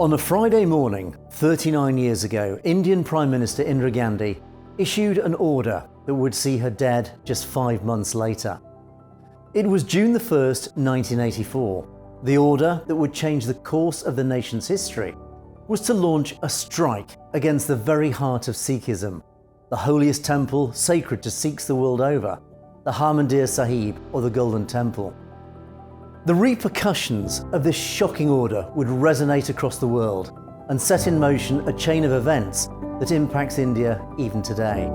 On a Friday morning, 39 years ago, Indian Prime Minister Indira Gandhi issued an order that would see her dead just 5 months later. It was June 1st, 1984. The order that would change the course of the nation's history was to launch a strike against the very heart of Sikhism, the holiest temple sacred to Sikhs the world over, the Harmandir Sahib or the Golden Temple. The repercussions of this shocking order would resonate across the world and set in motion a chain of events that impacts India even today.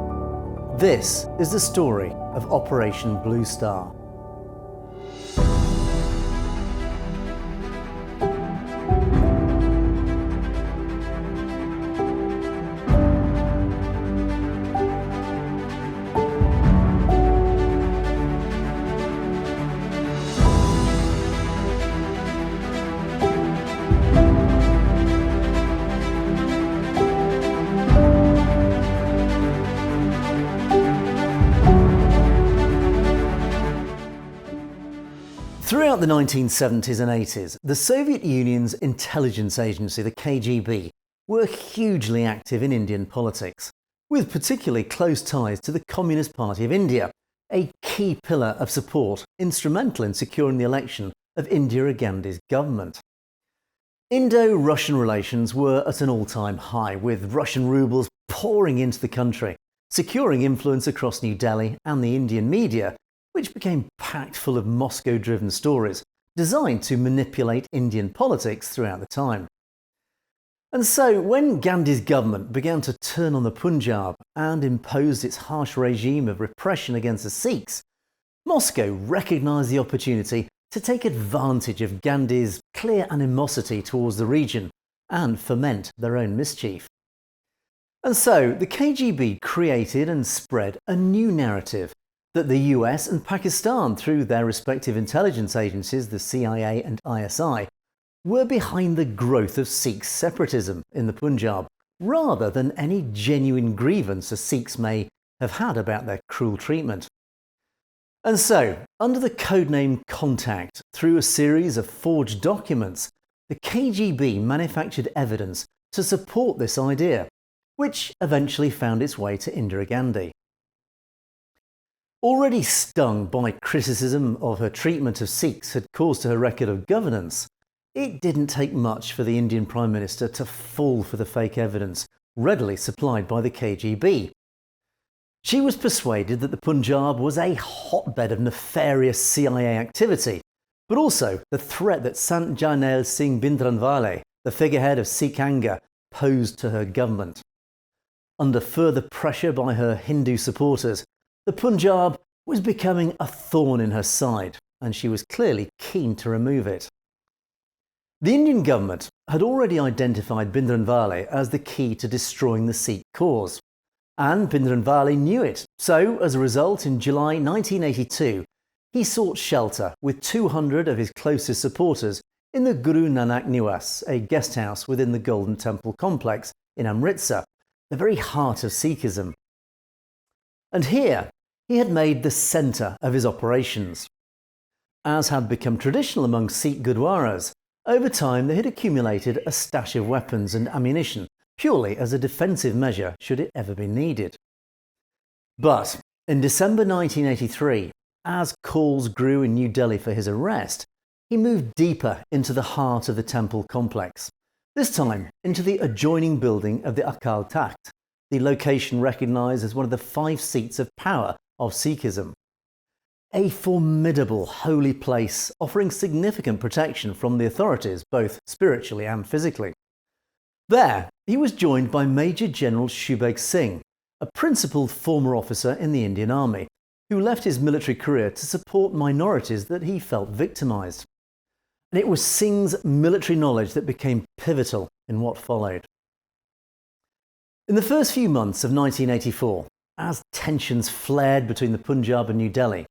This is the story of Operation Blue Star. Throughout the 1970s and 80s, the Soviet Union's intelligence agency, the KGB, were hugely active in Indian politics, with particularly close ties to the Communist Party of India, a key pillar of support instrumental in securing the election of Indira Gandhi's government. Indo-Russian relations were at an all-time high, with Russian rubles pouring into the country, securing influence across New Delhi and the Indian media, which became packed full of Moscow-driven stories designed to manipulate Indian politics throughout the time. And so, when Gandhi's government began to turn on the Punjab and imposed its harsh regime of repression against the Sikhs, Moscow recognised the opportunity to take advantage of Gandhi's clear animosity towards the region and foment their own mischief. And so, the KGB created and spread a new narrative that the US and Pakistan, through their respective intelligence agencies, the CIA and ISI, were behind the growth of Sikh separatism in the Punjab, rather than any genuine grievance the Sikhs may have had about their cruel treatment. And so, under the codename Contact, through a series of forged documents, the KGB manufactured evidence to support this idea, which eventually found its way to Indira Gandhi. Already stung by criticism of her treatment of Sikhs had caused to her record of governance, it didn't take much for the Indian Prime Minister to fall for the fake evidence readily supplied by the KGB. She was persuaded that the Punjab was a hotbed of nefarious CIA activity, but also the threat that Sant Jarnail Singh Bhindranwale, the figurehead of Sikh anger, posed to her government. Under further pressure by her Hindu supporters, the Punjab was becoming a thorn in her side, and she was clearly keen to remove it. The Indian government had already identified Bhindranwale as the key to destroying the Sikh cause, and Bhindranwale knew it. So, as a result, in July 1982, he sought shelter with 200 of his closest supporters in the Guru Nanak Niwas, a guest house within the Golden Temple complex in Amritsar, the very heart of Sikhism. And here, he had made the centre of his operations. As had become traditional among Sikh Gurdwaras, over time they had accumulated a stash of weapons and ammunition, purely as a defensive measure should it ever be needed. But in December 1983, as calls grew in New Delhi for his arrest, he moved deeper into the heart of the temple complex, this time into the adjoining building of the AKAAL TAKHT, the location recognised as one of the 5 seats of power of Sikhism. A formidable holy place offering significant protection from the authorities, both spiritually and physically. There, he was joined by Major General SHUBEG Singh, a principled former officer in the Indian Army, who left his military career to support minorities that he felt victimised. And it was Singh's military knowledge that became pivotal in what followed. In the first few months of 1984, as tensions flared between the Punjab and New Delhi,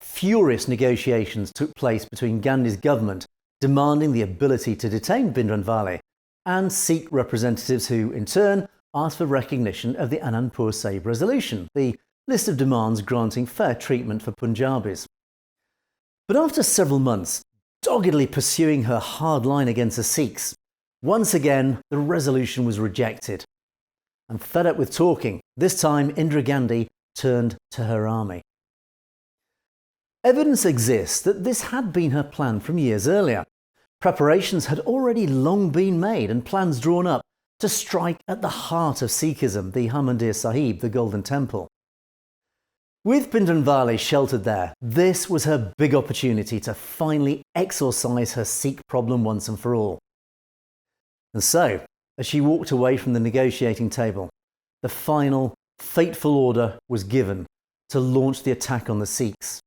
furious negotiations took place between Gandhi's government demanding the ability to detain Bhindranwale and Sikh representatives who, in turn, asked for recognition of the Anandpur Sahib Resolution, the list of demands granting fair treatment for Punjabis. But after several months doggedly pursuing her hard line against the Sikhs, Once again, the resolution was rejected. And fed up with talking, this time Indira Ghandi turned to her army. Evidence exists that this had been her plan from years earlier. Preparations had already long been made and plans drawn up to strike at the heart of Sikhism, the Harmandir Sahib, the Golden Temple. With BHINDRAN sheltered there, this was her big opportunity to finally exorcise her Sikh problem once and for all. And so, as she walked away from the negotiating table, the final, fateful order was given to launch the attack on the Sikhs.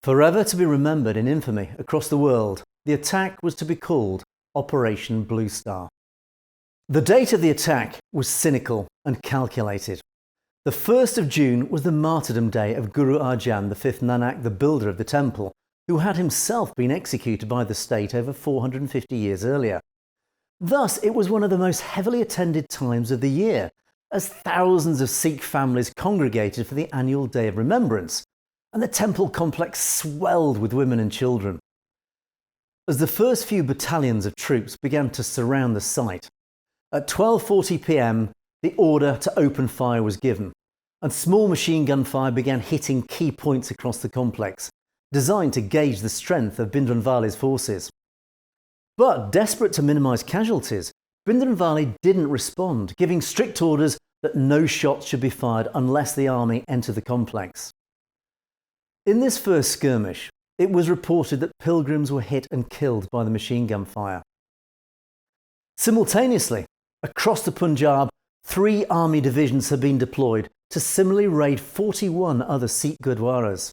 Forever to be remembered in infamy across the world, the attack was to be called Operation Blue Star. The date of the attack was cynical and calculated. The 1st of June was the martyrdom day of Guru Arjan, the 5th Nanak, the builder of the temple, who had himself been executed by the state over 450 years earlier. Thus, it was one of the most heavily attended times of the year, as thousands of Sikh families congregated for the annual Day of Remembrance, and the temple complex swelled with women and children. As the first few battalions of troops began to surround the site, at 12:40 p.m, the order to open fire was given, and small machine gun fire began hitting key points across the complex, designed to gauge the strength of BHINDRAN forces. But desperate to minimise casualties, BHINDRAN didn't respond, giving strict orders that no shots should be fired unless the army entered the complex. In this first skirmish, it was reported that pilgrims were hit and killed by the machine gun fire. Simultaneously, across the Punjab, 3 army divisions had been deployed to similarly raid 41 other Sikh Gurdwaras.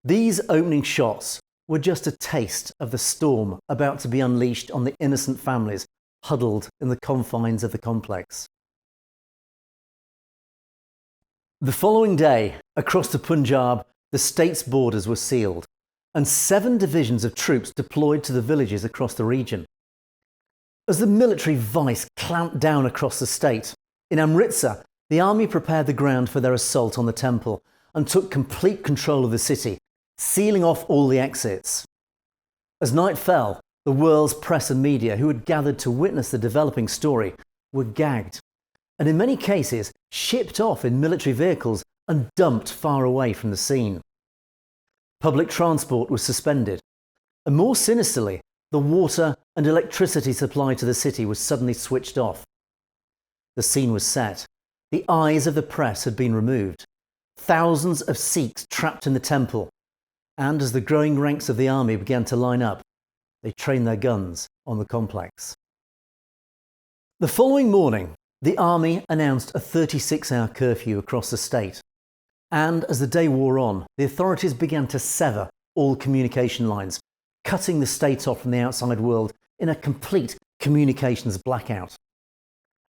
These opening shots were just a taste of the storm about to be unleashed on the innocent families huddled in the confines of the complex. The following day, across the Punjab, the state's borders were sealed, and 7 divisions of troops deployed to the villages across the region. As the military vice clamped down across the state, in Amritsar, the army prepared the ground for their assault on the temple and took complete control of the city, sealing off all the exits. As night fell, the world's press and media who had gathered to witness the developing story were gagged, and in many cases shipped off in military vehicles and dumped far away from the scene. Public transport was suspended, and more sinisterly, the water and electricity supply to the city was suddenly switched off. The scene was set. The eyes of the press had been removed. Thousands of Sikhs trapped in the temple, and as the growing ranks of the army began to line up, they trained their guns on the complex. The following morning, the army announced a 36-hour curfew across the state, and as the day wore on, the authorities began to sever all communication lines, cutting the state off from the outside world in a complete communications blackout.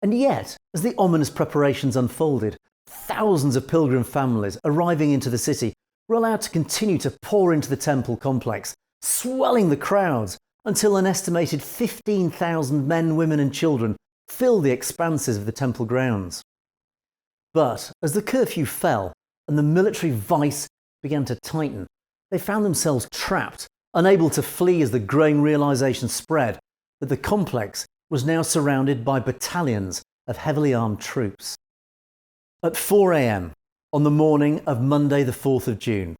And yet, as the ominous preparations unfolded, thousands of pilgrim families arriving into the city were allowed to continue to pour into the temple complex, swelling the crowds until an estimated 15,000 men, women and children filled the expanses of the temple grounds. But as the curfew fell and the military vice began to tighten, they found themselves trapped, unable to flee as the growing realisation spread that the complex was now surrounded by battalions of heavily armed troops. At 4 a.m, on the morning of Monday the 4th of June,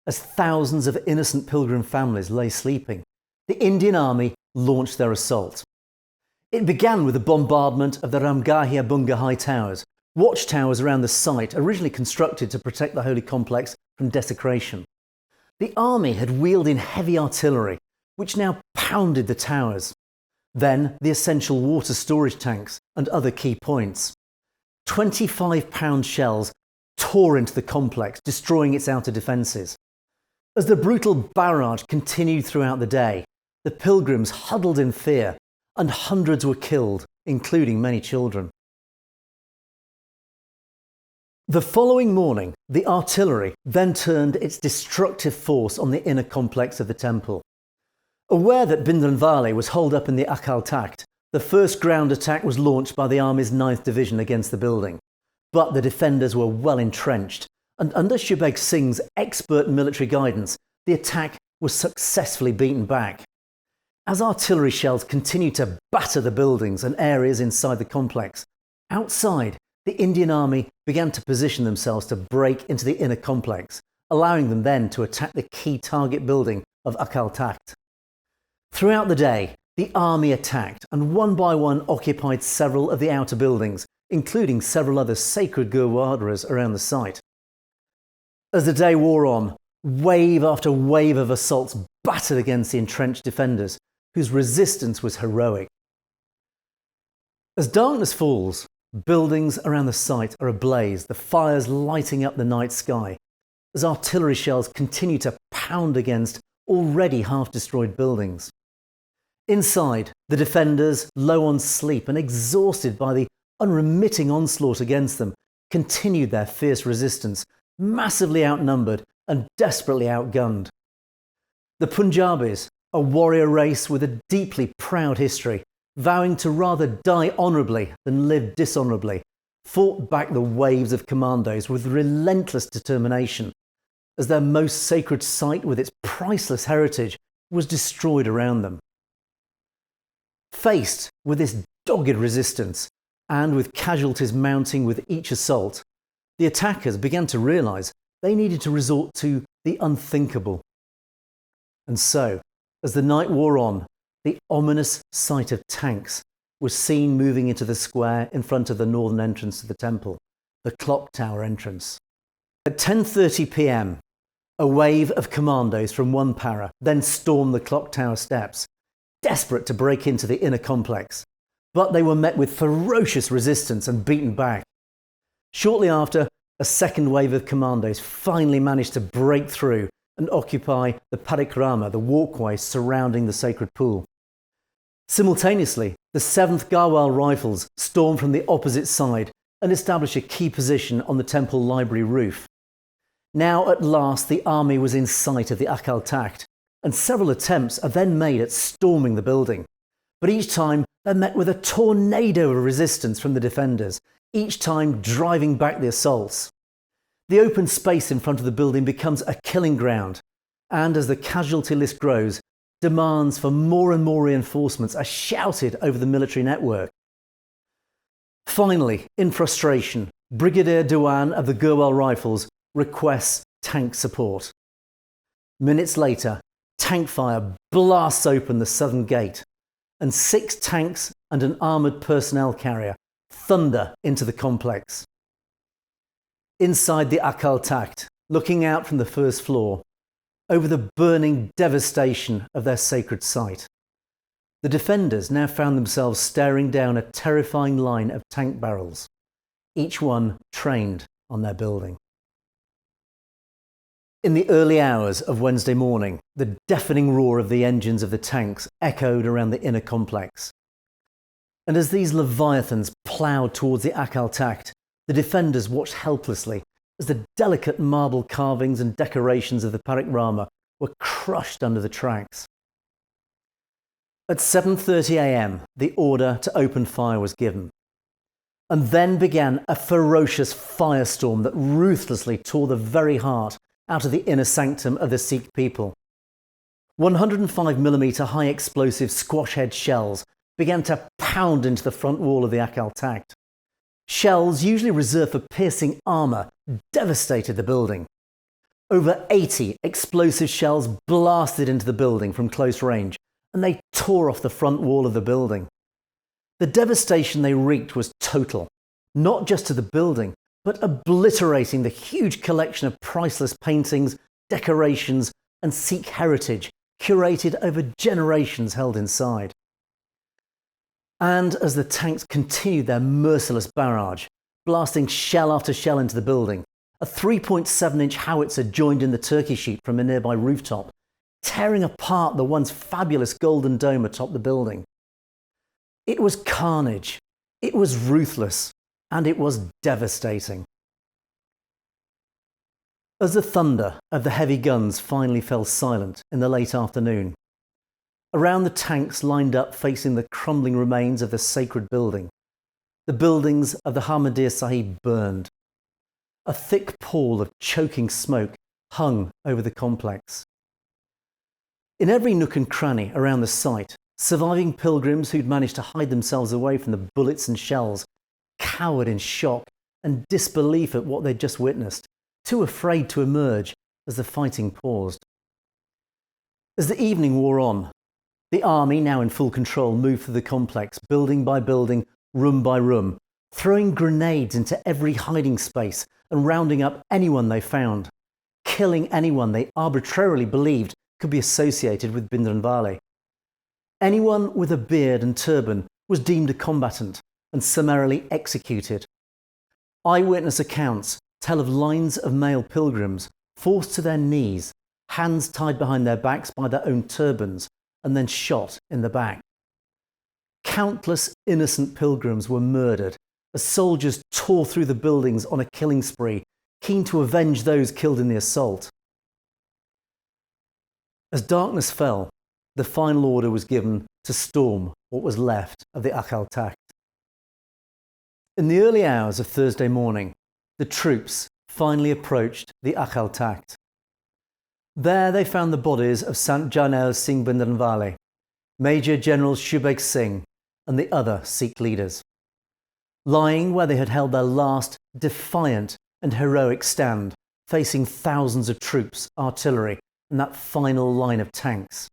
as thousands of innocent pilgrim families lay sleeping, the Indian army launched their assault. It began with the bombardment of the RAMGARHIA Bunga high towers, watchtowers around the site originally constructed to protect the holy complex from desecration. The army had wheeled in heavy artillery, which now pounded the towers. Then the essential water storage tanks and other key points. 25-pound shells tore into the complex, destroying its outer defences. As the brutal barrage continued throughout the day, the pilgrims huddled in fear, and hundreds were killed, including many children. The following morning, the artillery then turned its destructive force on the inner complex of the temple. Aware that BHINDRAN was holed up in the AKAAL TAKHT, the first ground attack was launched by the Army's 9th Division against the building. But the defenders were well entrenched, and under SHUBEG Singh's expert military guidance, the attack was successfully beaten back. As artillery shells continued to batter the buildings and areas inside the complex, outside, the Indian Army began to position themselves to break into the inner complex, allowing them then to attack the key target building of AKAAL TAKHT. Throughout the day, the army attacked and one by one occupied several of the outer buildings, including several other sacred gurdwaras around the site. As the day wore on, wave after wave of assaults battered against the entrenched defenders, whose resistance was heroic. As darkness falls, buildings around the site are ablaze, the fires lighting up the night sky, as artillery shells continue to pound against already half-destroyed buildings. Inside, the defenders, low on sleep and exhausted by the unremitting onslaught against them, continued their fierce resistance, massively outnumbered and desperately outgunned. The Punjabis, a warrior race with a deeply proud history, vowing to rather die honourably than live dishonourably, fought back the waves of commandos with relentless determination, as their most sacred site with its priceless heritage was destroyed around them. Faced with this dogged resistance, and with casualties mounting with each assault, the attackers began to realise they needed to resort to the unthinkable. And so, as the night wore on, the ominous sight of tanks was seen moving into the square in front of the northern entrance to the temple, the clock tower entrance. At 10:30 p.m, a wave of commandos from one para then stormed the clock tower steps, desperate to break into the inner complex, but they were met with ferocious resistance and beaten back. Shortly after, a second wave of commandos finally managed to break through and occupy the parikrama, the walkway surrounding the sacred pool. Simultaneously, the 7th Garhwal Rifles stormed from the opposite side and established a key position on the temple library roof. Now at last the army was in sight of the AKAAL TAKHT, and several attempts are then made at storming the building. But each time they're met with a tornado of resistance from the defenders, each time driving back the assaults. The open space in front of the building becomes a killing ground, and as the casualty list grows, demands for more and more reinforcements are shouted over the military network. Finally, in frustration, Brigadier Dewan of the Garhwal Rifles requests tank support. Minutes later, tank fire blasts open the southern gate, and 6 tanks and an armoured personnel carrier thunder into the complex. Inside the AKAAL TAKHT, looking out from the first floor, over the burning devastation of their sacred site, the defenders now found themselves staring down a terrifying line of tank barrels, each one trained on their building. In the early hours of Wednesday morning, the deafening roar of the engines of the tanks echoed around the inner complex. And as these leviathans ploughed towards the AKAAL TAKHT, the defenders watched helplessly as the delicate marble carvings and decorations of the parikrama were crushed under the tracks. At 7:30 a.m, the order to open fire was given. And then began a ferocious firestorm that ruthlessly tore the very heart out of the inner sanctum of the Sikh people. 105mm high explosive squash-head shells began to pound into the front wall of the AKAAL TAKHT. Shells, usually reserved for piercing armour, devastated the building. Over 80 explosive shells blasted into the building from close range, and they tore off the front wall of the building. The devastation they wreaked was total, not just to the building, but obliterating the huge collection of priceless paintings, decorations, and Sikh heritage curated over generations held inside. And as the tanks continued their merciless barrage, blasting shell after shell into the building, a 3.7-inch howitzer joined in the turkey shoot from a nearby rooftop, tearing apart the once fabulous golden dome atop the building. It was carnage, it was ruthless, and it was devastating. As the thunder of the heavy guns finally fell silent in the late afternoon, around the tanks lined up facing the crumbling remains of the sacred building, the buildings of the Harmandir Sahib burned. A thick pall of choking smoke hung over the complex. In every nook and cranny around the site, surviving pilgrims who'd managed to hide themselves away from the bullets and shells cowered in shock and disbelief at what they'd just witnessed, too afraid to emerge as the fighting paused. As the evening wore on, the army, now in full control, moved through the complex, building by building, room by room, throwing grenades into every hiding space and rounding up anyone they found, killing anyone they arbitrarily believed could be associated with Bhindranwale. Anyone with a beard and turban was deemed a combatant and summarily executed. Eyewitness accounts tell of lines of male pilgrims forced to their knees, hands tied behind their backs by their own turbans, and then shot in the back. Countless innocent pilgrims were murdered as soldiers tore through the buildings on a killing spree, keen to avenge those killed in the assault. As darkness fell, the final order was given to storm what was left of the AKAAL TAKHT. In the early hours of Thursday morning, the troops finally approached the AKAAL TAKHT. There they found the bodies of Sant Jarnail Singh Bhindranwale, Major General SHUBEG Singh, and the other Sikh leaders, lying where they had held their last defiant and heroic stand, facing thousands of troops, artillery, and that final line of tanks.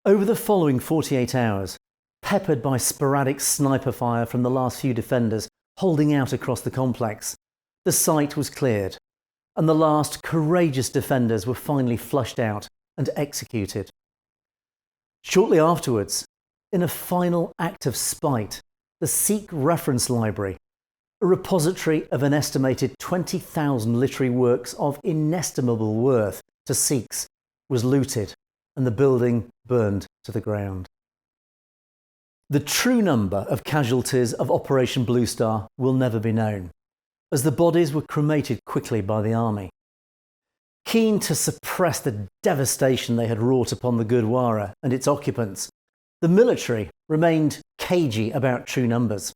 Over the following 48 hours, peppered by sporadic sniper fire from the last few defenders holding out across the complex, the site was cleared, and the last courageous defenders were finally flushed out and executed. Shortly afterwards, in a final act of spite, the Sikh Reference Library, a repository of an estimated 20,000 literary works of inestimable worth to Sikhs, was looted and the building burned to the ground. The true number of casualties of Operation Blue Star will never be known, as the bodies were cremated quickly by the army. Keen to suppress the devastation they had wrought upon the Gurdwara and its occupants, the military remained cagey about true numbers.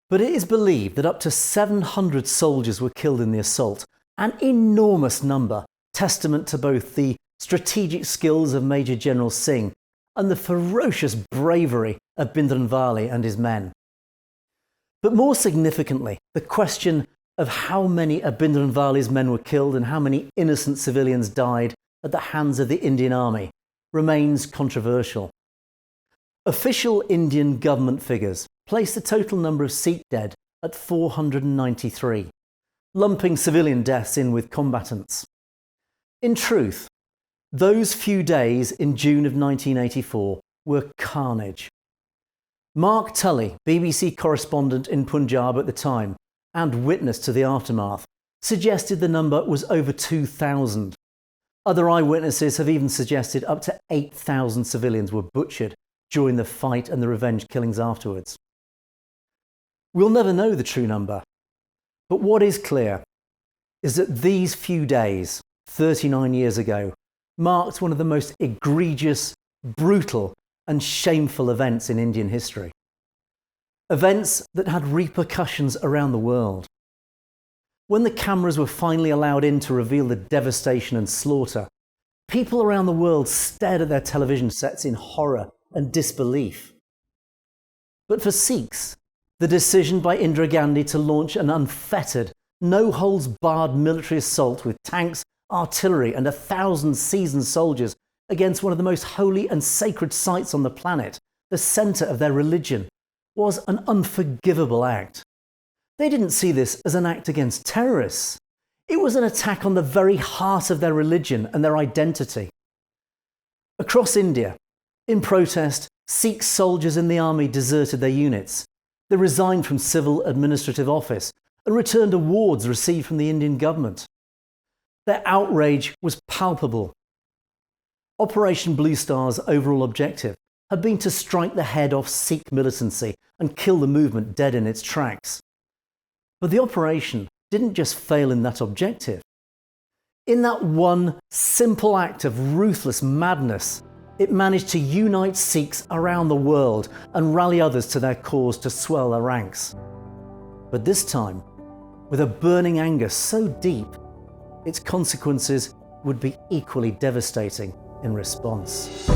But it is believed that up to 700 soldiers were killed in the assault, an enormous number, testament to both the strategic skills of Major General Singh and the ferocious bravery of Bhindranwale and his men. But more significantly, the question of how many of Bhindranwale's men were killed and how many innocent civilians died at the hands of the Indian Army remains controversial. Official Indian government figures place the total number of Sikh dead at 493, lumping civilian deaths in with combatants. In truth, those few days in June of 1984 were carnage. Mark Tully, BBC correspondent in Punjab at the time and witness to the aftermath, suggested the number was over 2,000. Other eyewitnesses have even suggested up to 8,000 civilians were butchered during the fight and the revenge killings afterwards. We'll never know the true number, but what is clear is that these few days, 39 years ago, marked one of the most egregious, brutal and shameful events in Indian history. Events that had repercussions around the world. When the cameras were finally allowed in to reveal the devastation and slaughter, people around the world stared at their television sets in horror and disbelief. But for Sikhs, the decision by Indira Ghandi to launch an unfettered, no-holds-barred military assault with tanks, artillery and 1,000 seasoned soldiers against one of the most holy and sacred sites on the planet, the centre of their religion, was an unforgivable act. They didn't see this as an act against terrorists. It was an attack on the very heart of their religion and their identity. Across India, in protest, Sikh soldiers in the army deserted their units. They resigned from civil administrative office and returned awards received from the Indian government. Their outrage was palpable. Operation Blue Star's overall objective had been to strike the head off Sikh militancy and kill the movement dead in its tracks. But the operation didn't just fail in that objective. In that one simple act of ruthless madness, it managed to unite Sikhs around the world and rally others to their cause to swell their ranks. But this time, with a burning anger so deep, its consequences would be equally devastating in response.